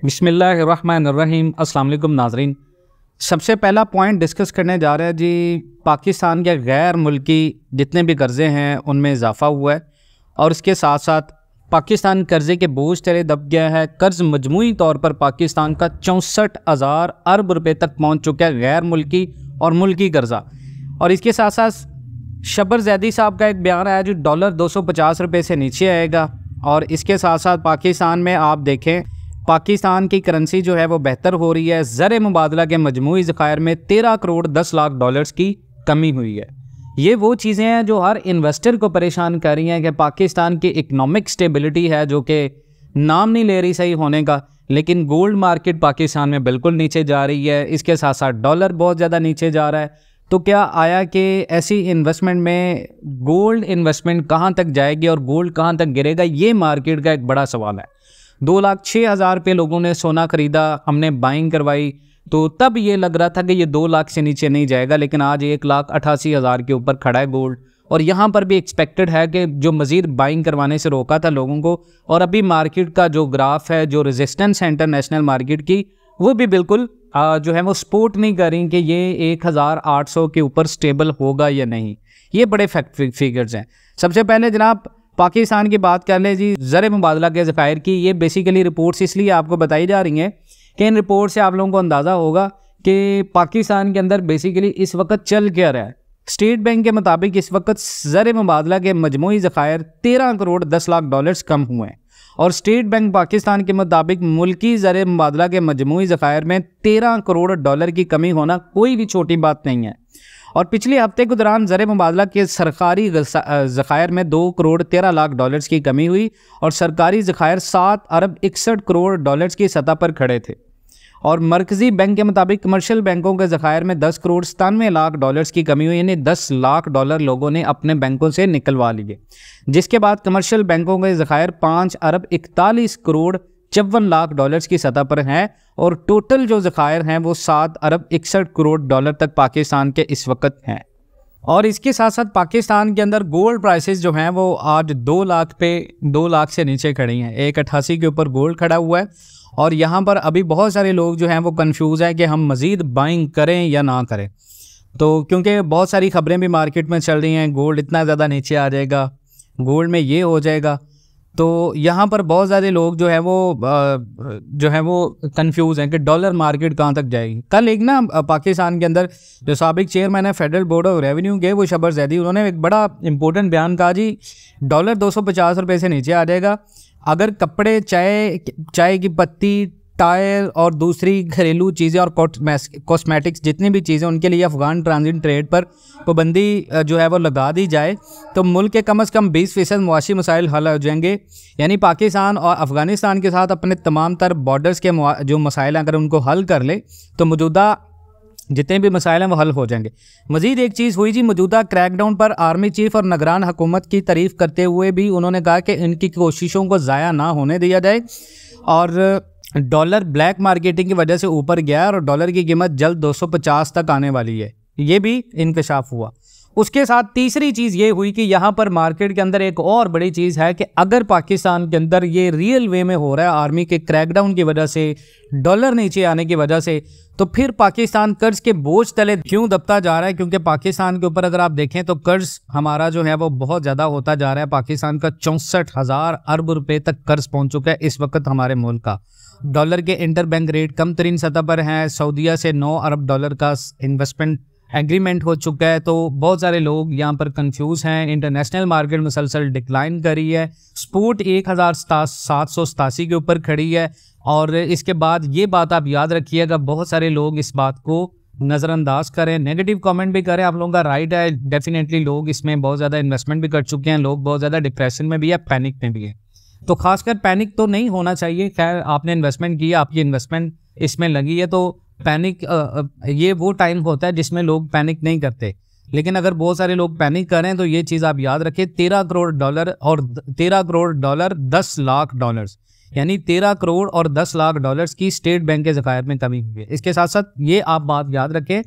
बिस्मिल्लाहिर्रहमानिर्रहीम। अस्सलाम वालेकुम नाज़रीन। सबसे पहला पॉइंट डिस्कस करने जा रहे हैं जी, पाकिस्तान के गैर मुल्की जितने भी कर्ज़े हैं उनमें इजाफ़ा हुआ है और इसके साथ साथ पाकिस्तान कर्ज़े के बोझ तले दब गया है। कर्ज़ मजमूई तौर पर पाकिस्तान का 64,000 अरब रुपये तक पहुँच चुका है, गैर मुल्की और मुल्की कर्ज़ा। और इसके साथ साथ शबर जैदी साहब का एक बयान आया जो डॉलर 250 रुपये से नीचे आएगा। और इसके साथ साथ पाकिस्तान में आप देखें, पाकिस्तान की करेंसी जो है वो बेहतर हो रही है। ज़र मुबादला के मजमूई ज़खायर में 13 करोड़ 10 लाख डॉलर्स की कमी हुई है। ये वो चीज़ें हैं जो हर इन्वेस्टर को परेशान कर रही हैं कि पाकिस्तान की इकनॉमिक स्टेबिलिटी है जो कि नाम नहीं ले रही सही होने का, लेकिन गोल्ड मार्केट पाकिस्तान में बिल्कुल नीचे जा रही है। इसके साथ साथ डॉलर बहुत ज़्यादा नीचे जा रहा है। तो क्या आया कि ऐसी इन्वेस्टमेंट में गोल्ड इन्वेस्टमेंट कहाँ तक जाएगी और गोल्ड कहाँ तक गिरेगा, ये मार्केट का एक बड़ा सवाल है। 2,06,000 रुपये लोगों ने सोना ख़रीदा, हमने बाइंग करवाई, तो तब ये लग रहा था कि ये 2 लाख से नीचे नहीं जाएगा, लेकिन आज 1,88,000 के ऊपर खड़ा है गोल्ड। और यहाँ पर भी एक्सपेक्टेड है कि जो मज़ीद बाइंग करवाने से रोका था लोगों को, और अभी मार्केट का जो ग्राफ है, जो रेजिस्टेंस है इंटरनेशनल मार्केट की, वो भी बिल्कुल जो है वो सपोर्ट नहीं कर रही कि ये 1,800 के ऊपर स्टेबल होगा या नहीं। ये बड़े फैक्ट फिगर्स हैं। सबसे पहले जनाब पाकिस्तान की बात कर ले जी, ज़र मुबादला के ज़खायर की। ये बेसिकली रिपोर्ट्स इसलिए आपको बताई जा रही हैं कि इन रिपोर्ट से आप लोगों को अंदाज़ा होगा कि पाकिस्तान के अंदर बेसिकली इस वक्त चल क्या रहा है। स्टेट बैंक के मुताबिक इस वक्त ज़र मुबादला के मजमूई ज़खायर 13 करोड़ 10 लाख डॉलर्स कम हुए हैं। और स्टेट बैंक पाकिस्तान के मुताबिक मुल्की ज़र मुबादला के मजमूई ज़खायर में 13 करोड़ डॉलर की कमी होना कोई भी छोटी बात नहीं है। और पिछले हफ्ते के दौरान ज़र मुबादला के सरकारी ज़खायर में 2 करोड़ 13 लाख डॉलर्स की कमी हुई और सरकारी ज़खायर 7 अरब 61 करोड़ डॉलर्स की सतह पर खड़े थे। और मरकज़ी बैंक के मुताबिक कमर्शियल बैंकों के ज़खायर में 10 करोड़ 97 लाख डॉलर्स की कमी हुई, यानी 10 लाख डॉलर लोगों ने अपने बैंकों से निकलवा लिए, जिसके बाद कमर्शियल बैंकों के ज़खायर 5 अरब 41 करोड़ 54 लाख डॉलर्स की सतह पर हैं। और टोटल जो ज़खायर हैं वो 7 अरब 61 करोड़ डॉलर तक पाकिस्तान के इस वक्त हैं। और इसके साथ साथ पाकिस्तान के अंदर गोल्ड प्राइसेस जो हैं वो आज 2 लाख से नीचे खड़ी हैं। 1,88 के ऊपर गोल्ड खड़ा हुआ है। और यहाँ पर अभी बहुत सारे लोग जो हैं वो कंफ्यूज हैं कि हम मज़ीद बाइंग करें या ना करें। तो क्योंकि बहुत सारी खबरें भी मार्केट में चल रही हैं, गोल्ड इतना ज़्यादा नीचे आ जाएगा, गोल्ड में ये हो जाएगा, तो यहाँ पर बहुत ज़्यादा लोग जो है वो कंफ्यूज हैं कि डॉलर मार्केट कहाँ तक जाएगी। कल एक ना पाकिस्तान के अंदर जो साबिक चेयरमैन है फेडरल बोर्ड ऑफ रेवेन्यू के, वो शबर जैदी, उन्होंने एक बड़ा इंपॉर्टेंट बयान कहा जी, डॉलर 250 रुपये से नीचे आ जाएगा। अगर कपड़े, चाय की पत्ती, टायर और दूसरी घरेलू चीज़ें और कॉस्मेटिक्स जितनी भी चीज़ें, उनके लिए अफ़गान ट्रांजिट ट्रेड पर पाबंदी जो है वो लगा दी जाए तो मुल्क के कम से कम 20% मुआशी मसाइल हल हो जाएंगे। यानी पाकिस्तान और अफ़गानिस्तान के साथ अपने तमाम तर बॉर्डर्स के जो मसाइल हैं अगर उनको हल कर ले तो मौजूदा जितने भी मसाइल हैं वो हल हो जाएंगे। मज़ीद एक चीज़ हुई जी, मौजूदा क्रैकडाउन पर आर्मी चीफ और निगरान हुकूमत की तारीफ़ करते हुए भी उन्होंने कहा कि इनकी कोशिशों को ज़ाया ना होने दिया जाए। और डॉलर ब्लैक मार्केटिंग की वजह से ऊपर गया है और डॉलर की कीमत जल्द 250 तक आने वाली है, ये भी इंकशाफ हुआ। उसके साथ तीसरी चीज़ ये हुई कि यहाँ पर मार्केट के अंदर एक और बड़ी चीज़ है कि अगर पाकिस्तान के अंदर ये रियल वे में हो रहा है आर्मी के क्रैकडाउन की वजह से, डॉलर नीचे आने की वजह से, तो फिर पाकिस्तान कर्ज के बोझ तले क्यों दबता जा रहा है? क्योंकि पाकिस्तान के ऊपर अगर आप देखें तो कर्ज हमारा जो है वो बहुत ज़्यादा होता जा रहा है। पाकिस्तान का 64,000 अरब रुपये तक कर्ज पहुँच चुका है इस वक्त हमारे मुल्क का। डॉलर के इंटर बैंक रेट कम तरीन सतह पर हैं। सऊदीया से 9 अरब डॉलर का इन्वेस्टमेंट एग्रीमेंट हो चुका है। तो बहुत सारे लोग यहाँ पर कंफ्यूज हैं। इंटरनेशनल मार्केट मुसलसल डिक्लाइन कर रही है। स्पोर्ट 1,787 के ऊपर खड़ी है। और इसके बाद ये बात आप याद रखिएगा, बहुत सारे लोग इस बात को नज़रअंदाज करें, नेगेटिव कमेंट भी करें, आप लोगों का राइट है। डेफिनेटली लोग इसमें बहुत ज़्यादा इन्वेस्टमेंट भी कर चुके हैं, लोग बहुत ज़्यादा डिप्रेशन में भी है, पैनिक में भी है। तो खासकर पैनिक तो नहीं होना चाहिए। खैर आपने इन्वेस्टमेंट की, आपकी इन्वेस्टमेंट इसमें लगी है, तो पैनिक ये वो टाइम होता है जिसमें लोग पैनिक नहीं करते। लेकिन अगर बहुत सारे लोग पैनिक करें तो ये चीज़ आप याद रखें, 13 करोड़ डॉलर और 13 करोड़ डॉलर 10 लाख डॉलर्स, यानी 13 करोड़ और 10 लाख डॉलर्स की स्टेट बैंक के ज़खायर में कमी हुई है। इसके साथ साथ ये आप बात याद रखें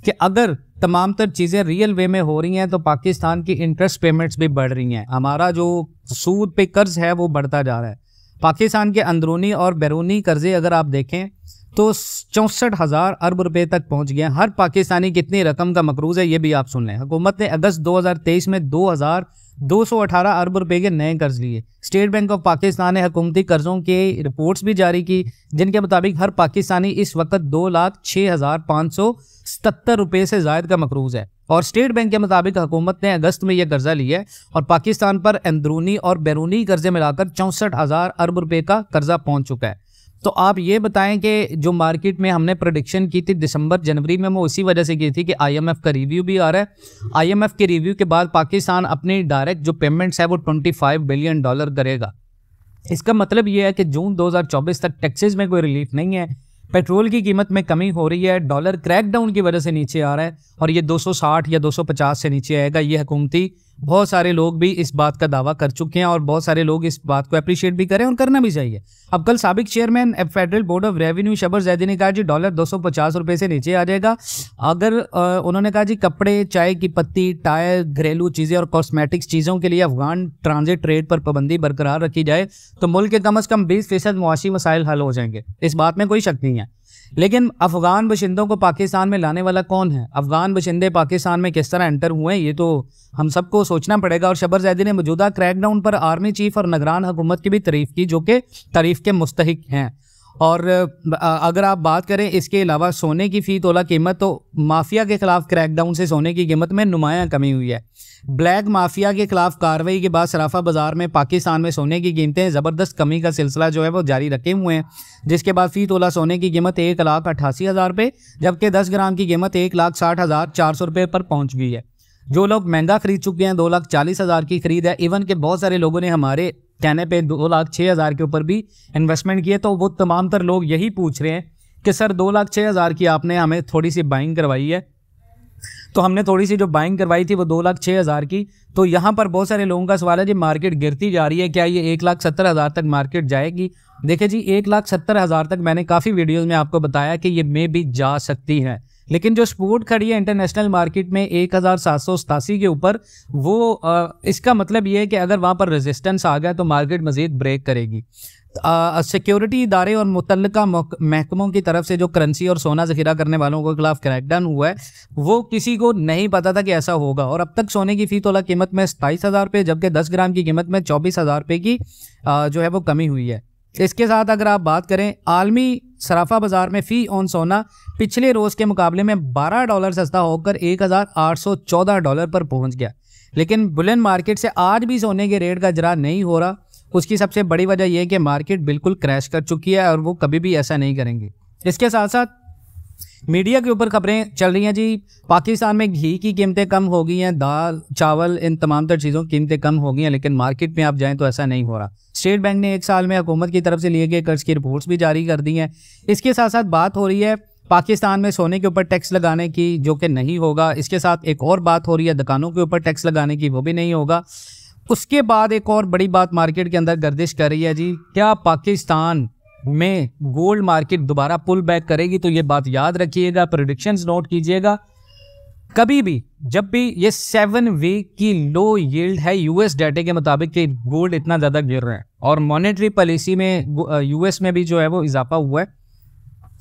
कि अगर तमाम तर चीज़ें रियल वे में हो रही हैं तो पाकिस्तान की इंटरेस्ट पेमेंट्स भी बढ़ रही हैं। हमारा जो सूद पे कर्ज है वो बढ़ता जा रहा है। पाकिस्तान के अंदरूनी और बैरूनी कर्जे अगर आप देखें तो 64,000 अरब रुपए तक पहुंच गए। हर पाकिस्तानी कितनी रकम का मकरूज है ये भी आप सुन लें। हुकूमत ने अगस्त 2023 में 2,218 अरब रुपए के नए कर्ज लिए। स्टेट बैंक ऑफ पाकिस्तान ने हुकूमती कर्जों के रिपोर्ट्स भी जारी की, जिनके मुताबिक हर पाकिस्तानी इस वक्त 2,06,577 रुपये से ज़ायद का मकरूज है। और स्टेट बैंक के मुताबिक हुकूमत ने अगस्त में यह कर्जा लिया है और पाकिस्तान पर अंदरूनी और बैरूनी कर्जे मिलाकर 64,000 अरब रुपए का कर्जा पहुंच चुका है। तो आप ये बताएं कि जो मार्केट में हमने प्रेडिक्शन की थी दिसंबर जनवरी में, वो इसी वजह से की थी कि IMF का रिव्यू भी आ रहा है। IMF के रिव्यू के बाद पाकिस्तान अपनी डायरेक्ट जो पेमेंट्स है वो $25 बिलियन करेगा। इसका मतलब ये है कि जून 2024 तक टैक्सेस में कोई रिलीफ नहीं है, पेट्रोल की कीमत में कमी हो रही है, डॉलर क्रैकडाउन की वजह से नीचे आ रहा है और ये 260 या 250 से नीचे आएगा। ये हुकूमती बहुत सारे लोग भी इस बात का दावा कर चुके हैं और बहुत सारे लोग इस बात को अप्रिशिएट भी करें और करना भी चाहिए। अब कल साबिक chairman federal board of revenue Shabbar Zaidi ने कहा जी डॉलर 250 रुपये से नीचे आ जाएगा। अगर उन्होंने कहा जी कपड़े, चाय की पत्ती, टायर, घरेलू चीज़ें और कॉस्मेटिक्स चीज़ों के लिए अफगान ट्रांजिट ट्रेड पर पाबंदी बरकरार रखी जाए तो मुल्क के कम से कम 20% मुआशी मसाइल हल हो जाएंगे। इस बात में कोई शक नहीं है। लेकिन अफगान बशिंदों को पाकिस्तान में लाने वाला कौन है? अफगान बशिंदे पाकिस्तान में किस तरह एंटर हुए हैं ये तो हम सबको सोचना पड़ेगा। और शबर जैदी ने मौजूदा क्रैकडाउन पर आर्मी चीफ और निगरान हुकूमत की भी तारीफ की, जो कि तारीफ के मुस्तहिक हैं। और अगर आप बात करें इसके अलावा सोने की फ़ी तोला कीमत, तो माफिया के खिलाफ क्रैकडाउन से सोने की कीमत में नुमायां कमी हुई है। ब्लैक माफिया के खिलाफ कार्रवाई के बाद सराफा बाजार में पाकिस्तान में सोने की कीमतें ज़बरदस्त कमी का सिलसिला जो है वो जारी रखे हुए हैं, जिसके बाद फ़ी तोला सोने की कीमत 1,88,000 रुपये जबकि 10 ग्राम की कीमत 1,60,400 रुपये पर पहुँच गई है। जो लोग महंगा खरीद चुके हैं 2,40,000 की खरीद है। इवन के बहुत सारे लोगों ने हमारे कहने पे 2,06,000 के ऊपर भी इन्वेस्टमेंट किए। तो वो तमाम तर लोग यही पूछ रहे हैं कि सर 2,06,000 की आपने हमें थोड़ी सी बाइंग करवाई है, तो हमने थोड़ी सी जो बाइंग करवाई थी वो 2,06,000 की। तो यहाँ पर बहुत सारे लोगों का सवाल है जी मार्केट गिरती जा रही है, क्या ये 1,70,000 तक मार्केट जाएगी? देखिए जी 1,70,000 तक मैंने काफ़ी वीडियोज़ में आपको बताया कि ये मे भी जा सकती है, लेकिन जो सपोर्ट खड़ी है इंटरनेशनल मार्केट में 1,787 के ऊपर, वो इसका मतलब ये है कि अगर वहाँ पर रेजिस्टेंस आ गया तो मार्केट मज़ीद ब्रेक करेगी। सिक्योरिटी इदारे और मुतल्लिका महकमों की तरफ से जो करेंसी और सोना ज़ख़ीरा करने वालों के खिलाफ क्रैकडाउन हुआ है वो किसी को नहीं पता था कि ऐसा होगा। और अब तक सोने की फ़ी तोला कीमत में 27,000 रुपये जबकि 10 ग्राम की कीमत में 24,000 रुपये की जो है वो कमी हुई है। इसके साथ अगर आप बात करें आलमी सराफा बाजार में फ़ी ऑन सोना पिछले रोज़ के मुकाबले में $12 सस्ता होकर $1,814 पर पहुंच गया। लेकिन बुलियन मार्केट से आज भी सोने के रेट का इजरा नहीं हो रहा। उसकी सबसे बड़ी वजह यह है कि मार्केट बिल्कुल क्रैश कर चुकी है और वो कभी भी ऐसा नहीं करेंगे। इसके साथ साथ मीडिया के ऊपर खबरें चल रही हैं जी पाकिस्तान में घी की कीमतें कम हो गई हैं, दाल, चावल, इन तमाम तर चीज़ों की कीमतें कम हो गई हैं, लेकिन मार्केट में आप जाएं तो ऐसा नहीं हो रहा। स्टेट बैंक ने 1 साल में हुकूमत की तरफ से लिए गए कर्ज की रिपोर्ट्स भी जारी कर दी हैं। इसके साथ साथ बात हो रही है पाकिस्तान में सोने के ऊपर टैक्स लगाने की, जो कि नहीं होगा। इसके साथ एक और बात हो रही है दुकानों के ऊपर टैक्स लगाने की, वो भी नहीं होगा। उसके बाद एक और बड़ी बात मार्केट के अंदर गर्दिश कर रही है जी, क्या पाकिस्तान में गोल्ड मार्केट दोबारा पुल बैक करेगी? तो ये बात याद रखिएगा, प्रेडिक्शंस नोट कीजिएगा। कभी भी जब भी ये 7 वीक की लो यील्ड है यूएस डाटा के मुताबिक कि गोल्ड इतना ज़्यादा गिर रहा है और मॉनेटरी पॉलिसी में यूएस में भी जो है वो इजाफा हुआ है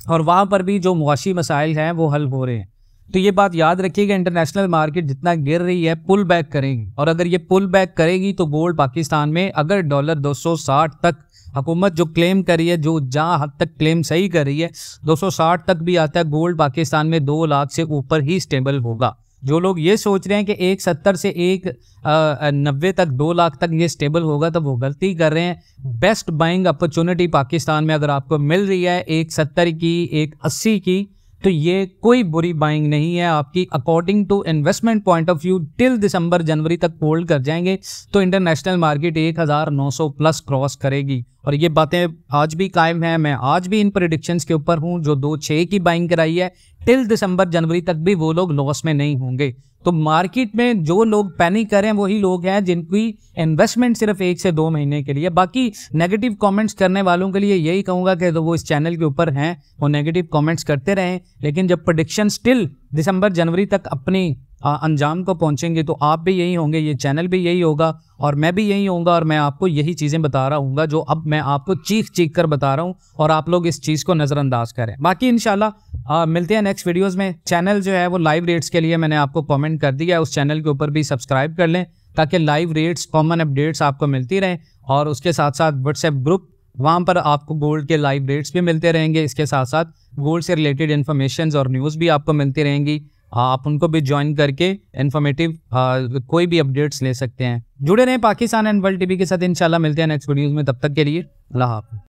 और वहाँ पर भी जो मुआशी मसाइल हैं वो हल हो रहे हैं। तो ये बात याद रखिएगा, इंटरनेशनल मार्केट जितना गिर रही है पुल बैक करेगी और अगर ये पुल बैक करेगी तो गोल्ड पाकिस्तान में अगर डॉलर 260 तक हुकूमत जो क्लेम कर रही है, जो जहाँ हद तक क्लेम सही कर रही है 260 तक भी आता है, गोल्ड पाकिस्तान में 2 लाख से ऊपर ही स्टेबल होगा। जो लोग ये सोच रहे हैं कि 170 से 190 तक 2 लाख तक ये स्टेबल होगा तो वो गलती कर रहे हैं। बेस्ट बाइंग अपॉर्चुनिटी पाकिस्तान में अगर आपको मिल रही है 170 की, 180 की, तो ये कोई बुरी बाइंग नहीं है आपकी। According to investment point of view till दिसंबर जनवरी तक होल्ड कर जाएंगे तो इंटरनेशनल मार्केट 1,900 प्लस क्रॉस करेगी और ये बातें आज भी कायम हैं। मैं आज भी इन प्रेडिक्शंस के ऊपर हूँ। जो 2.6 की बाइंग कराई है टिल दिसंबर जनवरी तक भी वो लोग लॉस में नहीं होंगे। तो मार्केट में जो लोग पैनिक करें वही लोग हैं जिनकी इन्वेस्टमेंट सिर्फ 1 से 2 महीने के लिए। बाकी नेगेटिव कमेंट्स करने वालों के लिए यही कहूँगा कि तो वो इस चैनल के ऊपर हैं, वो नेगेटिव कमेंट्स करते रहें, लेकिन जब प्रेडिक्शन स्टिल दिसंबर जनवरी तक अपनी अंजाम को पहुंचेंगे तो आप भी यही होंगे, ये चैनल भी यही होगा और मैं भी यही होऊंगा और मैं आपको यही चीज़ें बता रहा हूँ जो अब मैं आपको चीख चीख कर बता रहा हूँ और आप लोग इस चीज़ को नज़रअंदाज करें। बाकी इंशाल्लाह मिलते हैं नेक्स्ट वीडियोज़ में। चैनल जो है वो लाइव रेट्स के लिए मैंने आपको कमेंट कर दिया है, उस चैनल के ऊपर भी सब्सक्राइब कर लें ताकि लाइव रेट्स, कॉमन अपडेट्स आपको मिलती रहें। और उसके साथ साथ व्हाट्सएप ग्रुप, वहाँ पर आपको गोल्ड के लाइव रेट्स भी मिलते रहेंगे। इसके साथ साथ गोल्ड से रिलेटेड इन्फॉर्मेशन और न्यूज़ भी आपको मिलती रहेंगी। आप उनको भी ज्वाइन करके इन्फॉर्मेटिव कोई भी अपडेट्स ले सकते हैं। जुड़े रहें पाकिस्तान एंड वर्ल्ड टीवी के साथ। इंशाल्लाह मिलते हैं नेक्स्ट वीडियोज़ में, तब तक के लिए अल्लाह हाफ़िज़।